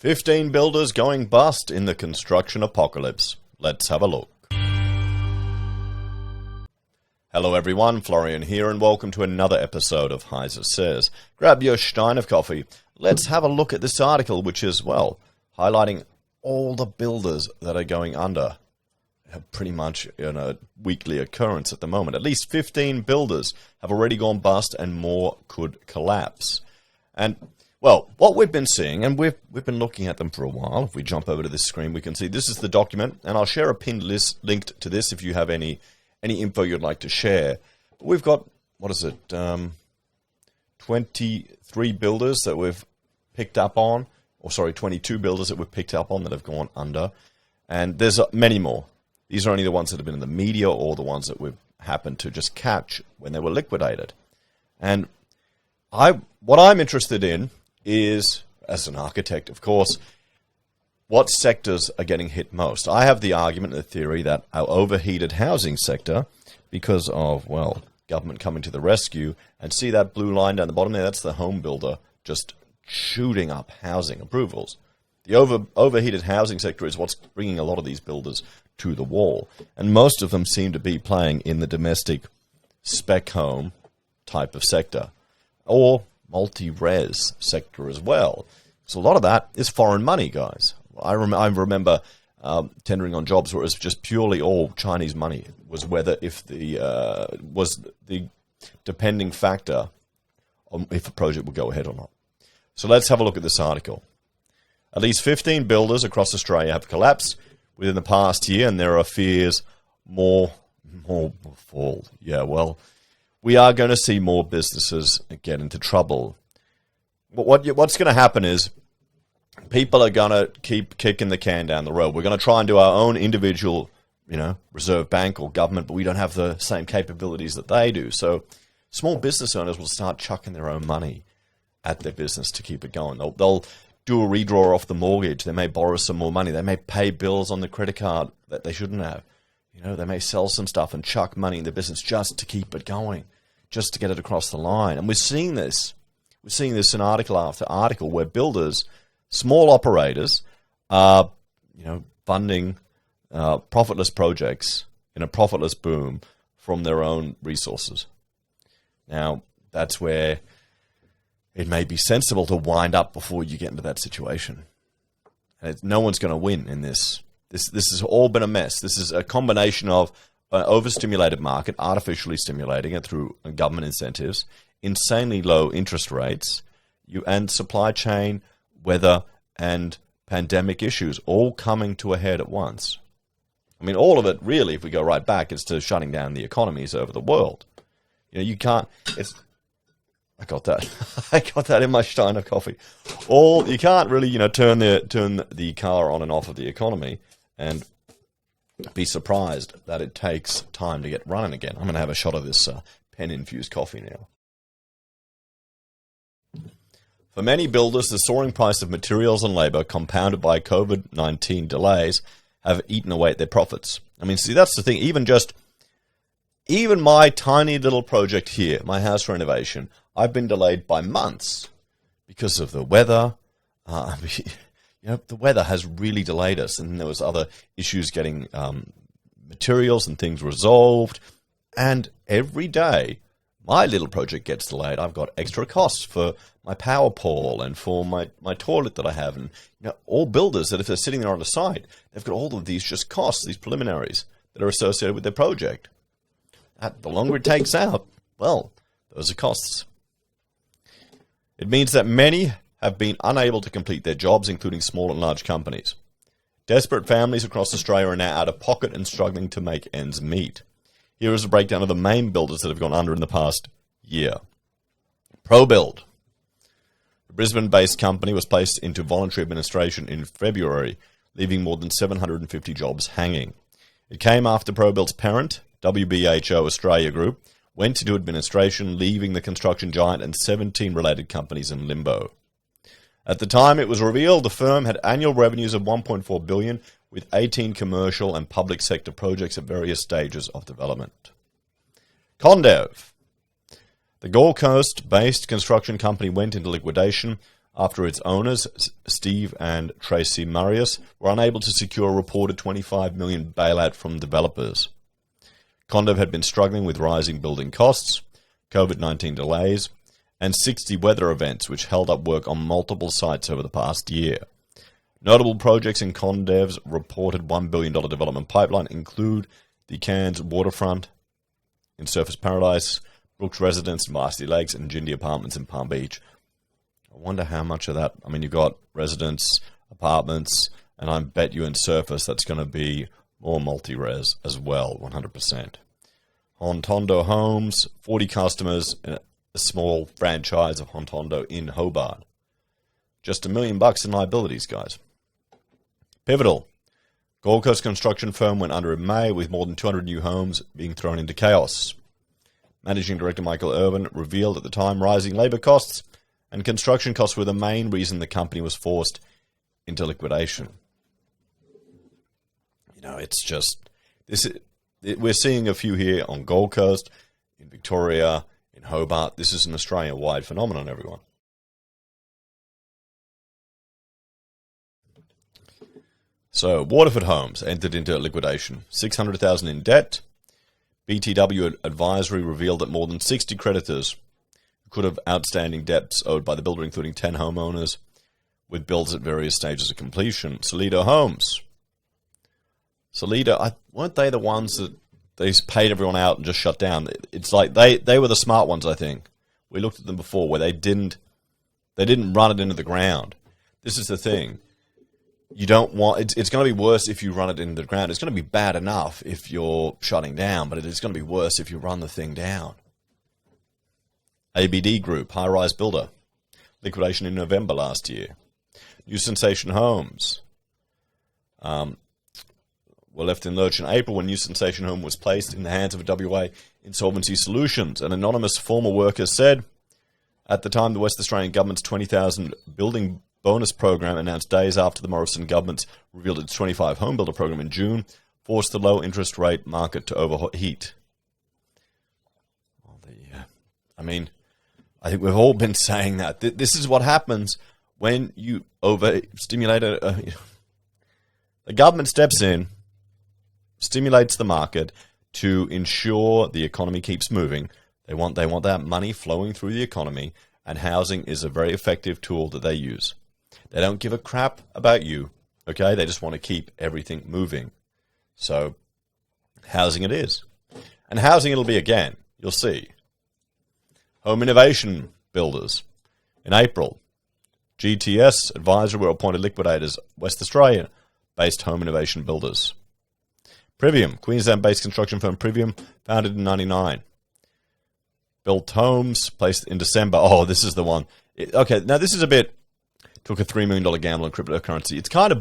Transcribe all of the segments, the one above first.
15 builders going bust in the construction apocalypse. Let's have a look. Hello everyone, Florian here, and welcome to another episode of HeiseSays. Grab your stein of coffee. Let's have a look at this article, which is, well, highlighting all the builders that are going under. Pretty much a weekly occurrence at the moment. At least 15 builders have already gone bust and more could collapse. And well, what we've been seeing, and we've been looking at them for a while. If we jump over to this screen, we can see this is the document, and I'll share a pinned list linked to this if you have any info you'd like to share. But we've got, 23 builders that we've picked up on, 22 builders that we've picked up on that have gone under, and there's many more. These are only the ones that have been in the media or the ones that we've happened to just catch when they were liquidated. And what I'm interested in is, as an architect, of course, what sectors are getting hit most. I have the argument and the theory that our overheated housing sector, because of, well, government coming to the rescue, and see that blue line down the bottom there, that's the home builder just shooting up housing approvals. The overheated housing sector is what's bringing a lot of these builders to the wall. And most of them seem to be playing in the domestic spec home type of sector, or multi-res sector as well. So a lot of that is foreign money, guys. I remember tendering on jobs where it was just purely all Chinese money. It was whether if was the depending factor on if a project would go ahead or not. So let's have a look at this article. At least 15 builders across Australia have collapsed within the past year, and there are fears more fall. Yeah, well, we are going to see more businesses get into trouble. But what's going to happen is people are going to keep kicking the can down the road. We're going to try and do our own individual, reserve bank or government, but we don't have the same capabilities that they do. So small business owners will start chucking their own money at their business to keep it going. They'll do a redraw off the mortgage. They may borrow some more money. They may pay bills on the credit card that they shouldn't have. They may sell some stuff and chuck money in the business just to keep it going, just to get it across the line. And we're seeing this. We're seeing this in article after article where builders, small operators, are, funding profitless projects in a profitless boom from their own resources. Now, that's where it may be sensible to wind up before you get into that situation. And no one's going to win in this. This has all been a mess. This is a combination of an overstimulated market, artificially stimulating it through government incentives, insanely low interest rates, and supply chain, weather, and pandemic issues all coming to a head at once. I mean, all of it, really, if we go right back, is to shutting down the economies over the world. You can't... I got that. I got that in my stein of coffee. You can't really, turn the car on and off of the economy and be surprised that it takes time to get running again. I'm going to have a shot of this pen-infused coffee now. For many builders, the soaring price of materials and labor, compounded by COVID-19 delays, have eaten away at their profits. I mean, see, that's the thing. Even my tiny little project here, my house renovation, I've been delayed by months because of the weather. The weather has really delayed us, and there was other issues getting materials and things resolved. And every day, my little project gets delayed. I've got extra costs for my power pole and for my toilet that I have. And all builders that if they're sitting there on the site, they've got all of these just costs, these preliminaries that are associated with their project. The longer it takes out, well, those are costs. It means that many have been unable to complete their jobs, including small and large companies. Desperate families across Australia are now out of pocket and struggling to make ends meet. Here is a breakdown of the main builders that have gone under in the past year. ProBuild. The Brisbane-based company was placed into voluntary administration in February, leaving more than 750 jobs hanging. It came after ProBuild's parent, WBHO Australia Group, went into administration, leaving the construction giant and 17 related companies in limbo. At the time it was revealed, the firm had annual revenues of $1.4 billion, with 18 commercial and public sector projects at various stages of development. Condev. The Gold Coast-based construction company went into liquidation after its owners, Steve and Tracy Marius, were unable to secure a reported $25 million bailout from developers. Condev had been struggling with rising building costs, COVID-19 delays, and 60 weather events which held up work on multiple sites over the past year. Notable projects in Condev's reported $1 billion development pipeline include the Cairns Waterfront in Surfers Paradise, Brooks Residence in Varsity Lakes, and Jindy Apartments in Palm Beach. I wonder how much of that, I mean, you've got residence, apartments, and I bet you in Surface that's going to be more multi-res as well, 100%. Antondo Homes, 40 customers, a small franchise of Antondo in Hobart. Just $1 million in liabilities, guys. Pivotal. Gold Coast construction firm went under in May with more than 200 new homes being thrown into chaos. Managing Director Michael Irvin revealed at the time rising labor costs and construction costs were the main reason the company was forced into liquidation. You know, it's just, we're seeing a few here on Gold Coast, in Victoria, in Hobart. This is an Australia-wide phenomenon, everyone. So, Waterford Homes entered into liquidation. $600,000 in debt. BTW Advisory revealed that more than 60 creditors could have outstanding debts owed by the builder, including 10 homeowners, with bills at various stages of completion. Solido Homes. Solido, weren't they the ones that they paid everyone out and just shut down? It's like they were the smart ones, I think. We looked at them before where they didn't run it into the ground. This is the thing. You don't want, it's going to be worse if you run it into the ground. It's going to be bad enough if you're shutting down, but it's going to be worse if you run the thing down. ABD Group, high-rise builder, liquidation in November last year. New Sensation Homes were left in lurch in April when New Sensation Home was placed in the hands of a WA Insolvency Solutions. An anonymous former worker said, at the time, the West Australian government's 20,000 building bonus program announced days after the Morrison government revealed its 25 home builder program in June, forced the low interest rate market to overheat. Well, I mean, I think we've all been saying that. This is what happens when you overstimulate the government steps in, stimulates the market to ensure the economy keeps moving. They want that money flowing through the economy, and housing is a very effective tool that they use. They don't give a crap about you, okay? They just want to keep everything moving. So, housing it is. And housing it'll be again. You'll see. Home Innovation Builders. In April, GTS Advisory were appointed liquidators, West Australia-based Home Innovation Builders. Privium, Queensland-based construction firm Privium, founded in 1999. Built homes, placed in December. Oh, this is the one. Okay, now this is a bit, took a $3 million gamble on cryptocurrency. It's kind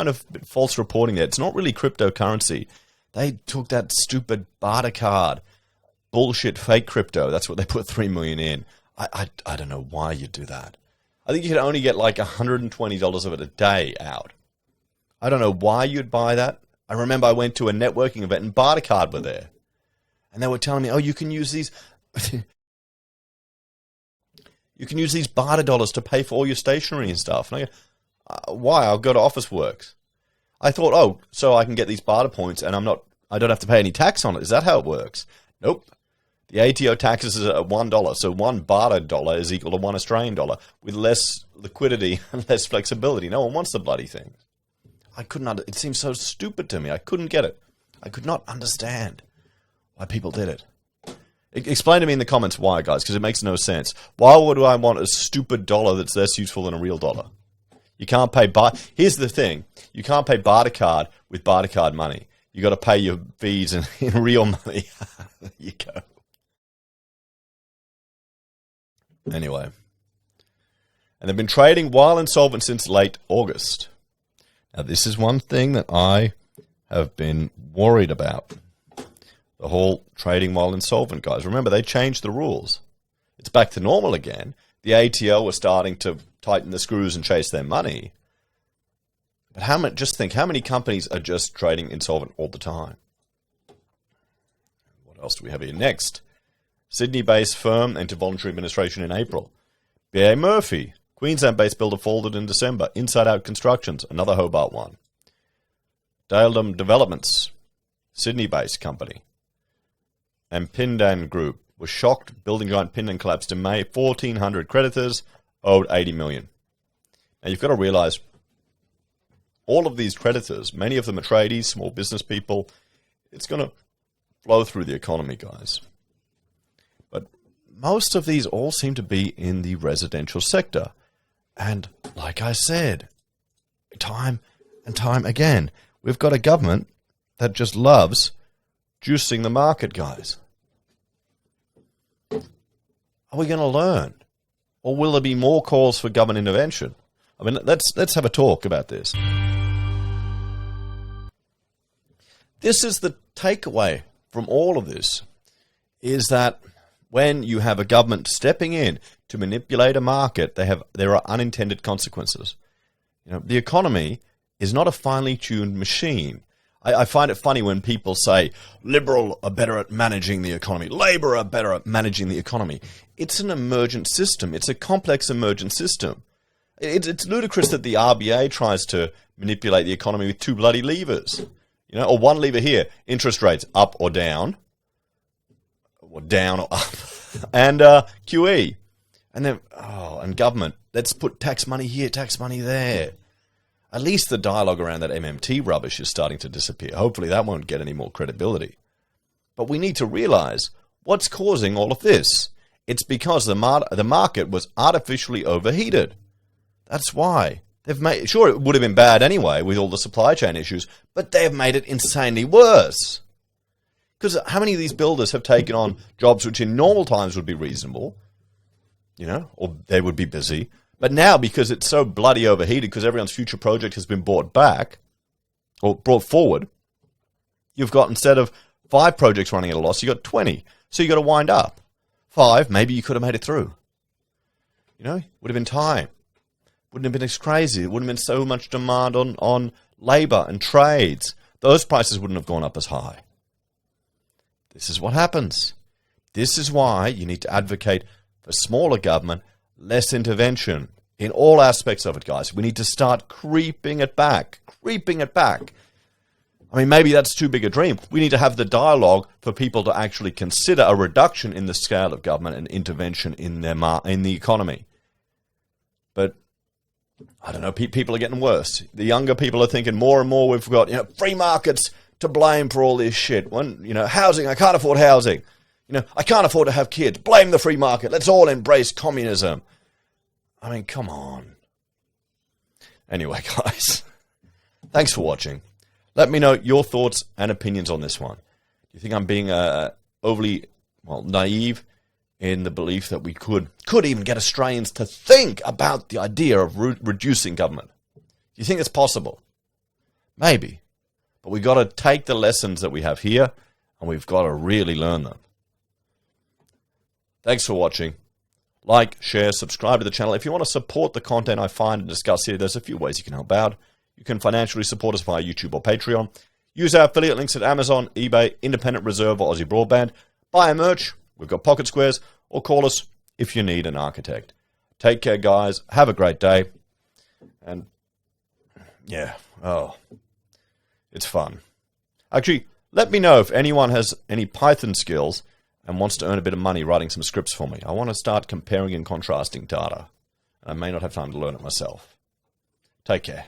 of false reporting there. It's not really cryptocurrency. They took that stupid barter card, bullshit fake crypto. That's what they put $3 million in. I don't know why you do that. I think you could only get like $120 of it a day out. I don't know why you'd buy that. I remember I went to a networking event and barter card were there. And they were telling me, oh, you can use these you can use these barter dollars to pay for all your stationery and stuff. And I go, why? I'll go to Officeworks. I thought, oh, so I can get these barter points and I don't have to pay any tax on it. Is that how it works? Nope. The ATO taxes is at $1, so one barter dollar is equal to $1 Australian dollar with less liquidity and less flexibility. No one wants the bloody thing. I couldn't. It seems so stupid to me. I couldn't get it. I could not understand why people did it. Explain to me in the comments why, guys, because it makes no sense. Why would I want a stupid dollar that's less useful than a real dollar? You can't pay Here's the thing. You can't pay barter card with barter card money. You got to pay your fees in real money. There you go. Anyway. And they've been trading while insolvent since late August. Now, this is one thing that I have been worried about. The whole trading while insolvent, guys. Remember, they changed the rules. It's back to normal again. The ATO are starting to tighten the screws and chase their money. But just think, how many companies are just trading insolvent all the time? What else do we have here? Next, Sydney-based firm entered voluntary administration in April. B.A. Murphy, Queensland-based builder folded in December. Inside Out Constructions, another Hobart one. Daledum Developments, Sydney-based company. And Pindan Group was shocked. Building giant Pindan collapsed in May. 1,400 creditors, owed $80 million. Now you've got to realize all of these creditors, many of them are tradies, small business people, it's going to flow through the economy, guys. But most of these all seem to be in the residential sector. And like I said, time and time again, we've got a government that just loves juicing the market, guys. Are we going to learn? Or will there be more calls for government intervention? I mean, let's have a talk about this. This is the takeaway from all of this, is that when you have a government stepping in to manipulate a market, there are unintended consequences. You know, the economy is not a finely tuned machine. I find it funny when people say, Liberal are better at managing the economy, Labor are better at managing the economy. It's an emergent system. It's a complex emergent system. It's ludicrous that the RBA tries to manipulate the economy with two bloody levers. You know, or one lever here, interest rates up or down or up, and QE. And then, and government, let's put tax money here, tax money there. At least the dialogue around that MMT rubbish is starting to disappear. Hopefully that won't get any more credibility. But we need to realize what's causing all of this. It's because the market was artificially overheated. That's why. Sure, it would have been bad anyway with all the supply chain issues, but they've made it insanely worse. Because how many of these builders have taken on jobs which in normal times would be reasonable, you know, or they would be busy, but now because it's so bloody overheated, because everyone's future project has been brought back, or brought forward, you've got, instead of 5 projects running at a loss, you've got 20. So you've got to wind up. 5, maybe you could have made it through. You know, would have been time. Wouldn't have been as crazy. It wouldn't have been so much demand on labour and trades. Those prices wouldn't have gone up as high. This is what happens. This is why you need to advocate for smaller government, less intervention in all aspects of it, guys. We need to start creeping it back. Creeping it back. I mean, maybe that's too big a dream. We need to have the dialogue for people to actually consider a reduction in the scale of government and intervention in the economy. But I don't know, people are getting worse. The younger people are thinking more and more we've got, you know, free markets to blame for all this shit. When, you know, housing, I can't afford housing. You know, I can't afford to have kids. Blame the free market. Let's all embrace communism. I mean, come on. Anyway, guys, thanks for watching. Let me know your thoughts and opinions on this one. Do you think I'm being overly, naive in the belief that we could even get Australians to think about the idea of reducing government? Do you think it's possible? Maybe. But we've got to take the lessons that we have here, and we've got to really learn them. Thanks for watching. Like, share, subscribe to the channel. If you want to support the content I find and discuss here, there's a few ways you can help out. You can financially support us via YouTube or Patreon. Use our affiliate links at Amazon, eBay, Independent Reserve, or AussieBroadband. Buy our merch. We've got pocket squares. Or call us if you need an architect. Take care, guys. Have a great day. And, yeah, it's fun. Actually, let me know if anyone has any Python skills and wants to earn a bit of money writing some scripts for me. I want to start comparing and contrasting data. I may not have time to learn it myself. Take care.